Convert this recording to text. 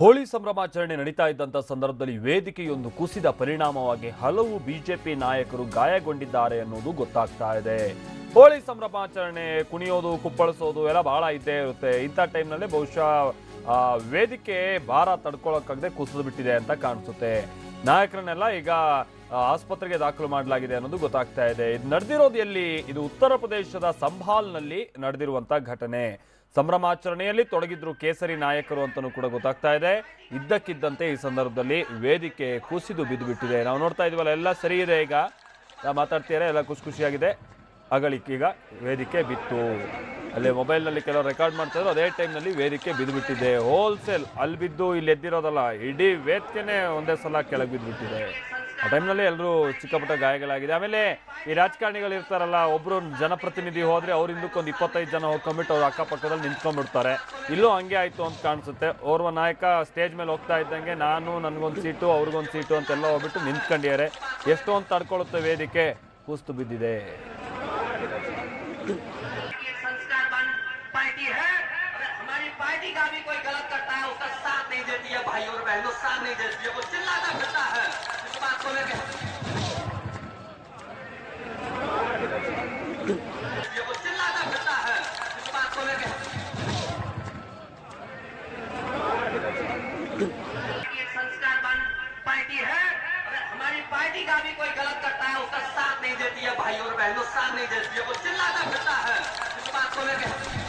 ಹೋಳಿ ಸಂಭ್ರಮಾಚರಣೆ ನಡೀತಾ ಇದ್ದಂತ ಸಂದರ್ಭದಲ್ಲಿ ವೇದಿಕೆಯೊಂದು ಕುಸಿದ ಪರಿಣಾಮವಾಗಿ ಹಲವು ಬಿಜೆಪಿ ನಾಯಕರು ಗಾಯಗೊಂಡಿದ್ದಾರೆ ಅನ್ನೋದು ಗೊತ್ತಾಗ್ತಾ ಇದೆ. ಹೋಳಿ ಸಂಭ್ರಮಾಚರಣೆ ಕುಣಿಯೋದು ಕುಪ್ಪಳಿಸೋದು ಎಲ್ಲ ಬಹಳ ಇದ್ದೇ ಇರುತ್ತೆ. ಇಂಥ ಟೈಮ್ನಲ್ಲಿ ಬಹುಶಃ ವೇದಿಕೆ ಭಾರ ತಡ್ಕೊಳ್ಳೋಕ್ಕಾಗದೆ ಕುಸಿದು ಬಿಟ್ಟಿದೆ ಅಂತ ಕಾಣಿಸುತ್ತೆ. ನಾಯಕರನ್ನೆಲ್ಲ ಈಗ ಆಸ್ಪತ್ರೆಗೆ ದಾಖಲು ಮಾಡಲಾಗಿದೆ ಅನ್ನೋದು ಗೊತ್ತಾಗ್ತಾ ಇದೆ. ಇದು ನಡೆದಿರೋದು ಎಲ್ಲಿ? ಇದು ಉತ್ತರ ಪ್ರದೇಶದ ಸಂಭಾಲ್ನಲ್ಲಿ ನಡೆದಿರುವಂತ ಘಟನೆ. ಸಂಭ್ರಮಾಚರಣೆಯಲ್ಲಿ ತೊಡಗಿದ್ರು ಕೇಸರಿ ನಾಯಕರು ಅಂತಲೂ ಕೂಡ ಗೊತ್ತಾಗ್ತಾ ಇದೆ. ಇದ್ದಕ್ಕಿದ್ದಂತೆ ಈ ಸಂದರ್ಭದಲ್ಲಿ ವೇದಿಕೆ ಕುಸಿದು ಬಿದ್ದು ಬಿಟ್ಟಿದೆ. ನಾವು ನೋಡ್ತಾ ಇದೀವಲ್ಲ, ಎಲ್ಲ ಸರಿ ಇದೆ. ಈಗ ಮಾತಾಡ್ತೀರಾ, ಎಲ್ಲ ಖುಷಿಯಾಗಿದೆ. ಅಗಳಿಕೀಗ ವೇದಿಕೆ ಬಿತ್ತು. ಅಲ್ಲೇ ಮೊಬೈಲ್ನಲ್ಲಿ ಕೆಲವರು ರೆಕಾರ್ಡ್ ಮಾಡ್ತಾ ಇದ್ರು. ಅದೇ ಟೈಮ್ನಲ್ಲಿ ವೇದಿಕೆ ಬಿದ್ದು ಬಿಟ್ಟಿದೆ. ಹೋಲ್ಸೇಲ್ ಅಲ್ಲಿ ಬಿದ್ದು ಇಲ್ಲಿ ಎದ್ದಿರೋದಲ್ಲ, ಇಡೀ ವೇದಿಕೆನೇ ಒಂದೇ ಸಲ ಕೆಳಗೆ ಬಿದ್ದು ಬಿಟ್ಟಿದೆ. ಆ ಟೈಮ್ನಲ್ಲಿ ಎಲ್ಲರೂ ಚಿಕ್ಕಪುಟ್ಟ ಗಾಯಗಳಾಗಿದೆ. ಆಮೇಲೆ ಈ ರಾಜಕಾರಣಿಗಳು ಇರ್ತಾರಲ್ಲ, ಒಬ್ರು ಜನಪ್ರತಿನಿಧಿ ಹೋದ್ರೆ ಅವ್ರ ಹಿಂದಕ್ಕೊಂದು 25 ಜನ ಹೋಗ್ಕೊಂಡ್ಬಿಟ್ಟು ಅವ್ರ ಅಕ್ಕಪಕ್ಕದಲ್ಲಿ ನಿಂತ್ಕೊಂಡ್ಬಿಡ್ತಾರೆ. ಇಲ್ಲೂ ಹಂಗೆ ಆಯ್ತು ಅಂತ ಕಾಣಿಸುತ್ತೆ. ಓರ್ವ ನಾಯಕ ಸ್ಟೇಜ್ ಮೇಲೆ ಹೋಗ್ತಾ ಇದ್ದಂಗೆ ನನಗೊಂದು ಸೀಟು ಅವ್ರಿಗೊಂದು ಸೀಟು ಅಂತೆಲ್ಲ ಹೋಗ್ಬಿಟ್ಟು ನಿಂತ್ಕೊಂಡಿದ್ದಾರೆ. ಎಷ್ಟೊಂದು ತಡ್ಕೊಳ್ಳುತ್ತೆ ವೇದಿಕೆ, ಕುಸ್ತು ಬಿದ್ದಿದೆ. पार्टी का भी कोई गलत करता है, उसका साथ नहीं देती है, भाई और बहनों साथ नहीं देती है, वो चिल्लाता फिरता है इस बात को लेकर, वो चिल्लाता फिरता है इस बात को लेकर। ये संस्कारवान पार्टी है, हमारी पार्टी का भी कोई गलत करता है, उसका साथ नहीं देती है, भाई और बहनों साथ नहीं देती है, वो चिल्लाता फिरता है इस बात को लेकर।